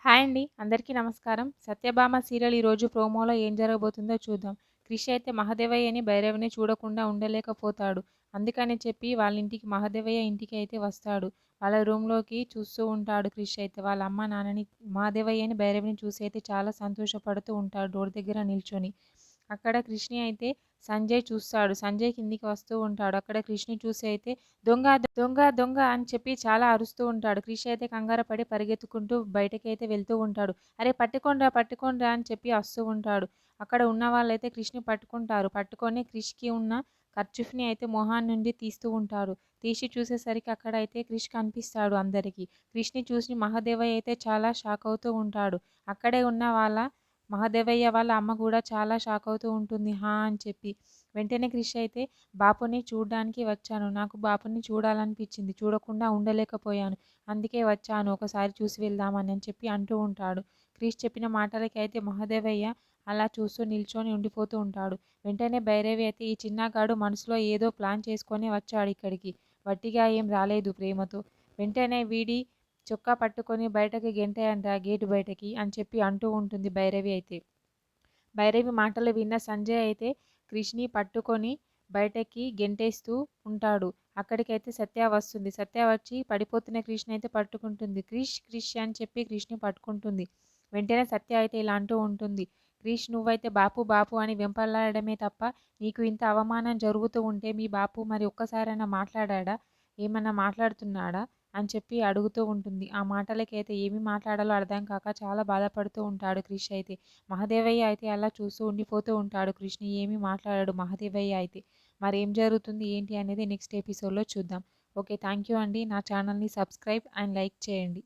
Hi అండి. అందరికీ నమస్కారం. 'సత్యభామ' సీరియల్ ఈరోజు ప్రోమోలో ఏం జరగబోతుందో చూద్దాం. క్రిష్ అయితే మహాదేవయ్యని, భైరవిని చూడకుండా ఉండలేకపోతాడు. అందుకని చెప్పి వాళ్ళింటికి మహాదేవయ్య ఇంటికి అయితే వస్తాడు. వాళ్ళ రూమ్‌లోకి చూస్తూ ఉంటాడు క్రిష్ అయితే. వాళ్ళ అమ్మ, నాన్నని మహాదేవయ్యని, భైరవిని చూసి అయితే చాలా సంతోషపడుతూ ఉంటాడు డోర్ దగ్గర నిల్చొని. అక్కడ క్రిష్‌ని అయితే సంజయ్ చూస్తాడు. సంజయ్ కిందికి వస్తూ ఉంటాడు. అక్కడ క్రిష్‌ని చూసి అయితే దొంగ దొంగ దొంగ అని చెప్పి చాలా అరుస్తూ ఉంటాడు. క్రిష్ అయితే కంగారు పడి పరిగెత్తుకుంటూ బయటకైతే వెళ్తూ ఉంటాడు. అరే పట్టుకోండ్రా పట్టుకోండ్రా అని చెప్పి అరుస్తూ ఉంటాడు. అక్కడ ఉన్న వాళ్ళైతే క్రిష్‌ని పట్టుకుంటారు. పట్టుకొని క్రిష్‌కి ఉన్న కర్చీఫ్‌ని అయితే మొహాన్ నుండి తీస్తూ ఉంటారు. తీసి చూసేసరికి అక్కడ అయితే క్రిష్ కనిపిస్తాడు అందరికీ. క్రిష్‌ని చూసి మహాదేవయ్య అయితే చాలా షాక్ అవుతూ ఉంటాడు. అక్కడే ఉన్న వాళ్ళ మహాదేవయ్య వాళ్ళ అమ్మ కూడా చాలా షాక్ అవుతూ ఉంటుంది. హా! అని చెప్పి. వెంటనే క్రిష్ అయితే బాపుని చూడ్డానికి వచ్చాను. నాకు బాపుని చూడాలనిపించింది. చూడకుండా ఉండలేకపోయాను. అందుకే వచ్చాను. ఒకసారి చూసి వెళ్దామని అని చెప్పి అంటూ ఉంటాడు. క్రిష్ చెప్పిన మాటలకి అయితే మహాదేవయ్య అలా చూస్తూ నిల్చొని ఉండిపోతూ ఉంటాడు. వెంటనే భైరవి అయితే ఈ చిన్నగాడు మనసులో ఏదో ప్లాన్ చేసుకొని వచ్చాడు ఇక్కడికి. వట్టిగా ఏం రాలేదు ప్రేమతో. వెంటనే వీడి చొక్కా పట్టుకొని బయటకి గెంటేయండ్రా గేటు బయటకి అని చెప్పి అంటూ ఉంటుంది భైరవి అయితే. భైరవి మాటలు విన్న సంజయ్ అయితే క్రిష్‌ని పట్టుకొని బయటకి గెంటేస్తూ ఉంటాడు. అక్కడికైతే సత్య వస్తుంది. సత్య వచ్చి పడిపోతున్న క్రిష్‌ని అయితే పట్టుకుంటుంది. క్రిష్ క్రిష్ అని చెప్పి క్రిష్‌ని పట్టుకుంటుంది. వెంటనే సత్య అయితే ఇలా అంటూ ఉంటుంది. క్రిష్ నువ్వైతే బాపు బాపు అని వెంపర్లాడమే తప్ప నీకు ఇంత అవమానం జరుగుతూ ఉంటే మీ బాపు మరి ఒక్కసారైనా మాట్లాడాడా? ఏమన్నా మాట్లాడుతున్నాడా? అని చెప్పి అడుగుతూ ఉంటుంది. ఆ మాటలకైతే ఏమి మాట్లాడాలో అర్థం కాక చాలా బాధపడుతూ ఉంటాడు క్రిష్ అయితే. మహాదేవయ్య అయితే అలా చూస్తూ ఉండిపోతూ ఉంటాడు. కృష్ణ ఏమీ మాట్లాడాడు మహాదేవయ్య అయితే. మరేం జరుగుతుంది ఏంటి అనేది నెక్స్ట్ ఎపిసోడ్‌లో చూద్దాం. ఓకే. థ్యాంక్ యూ అండి. నా ఛానల్‌ని సబ్స్క్రైబ్ అండ్ లైక్ చేయండి.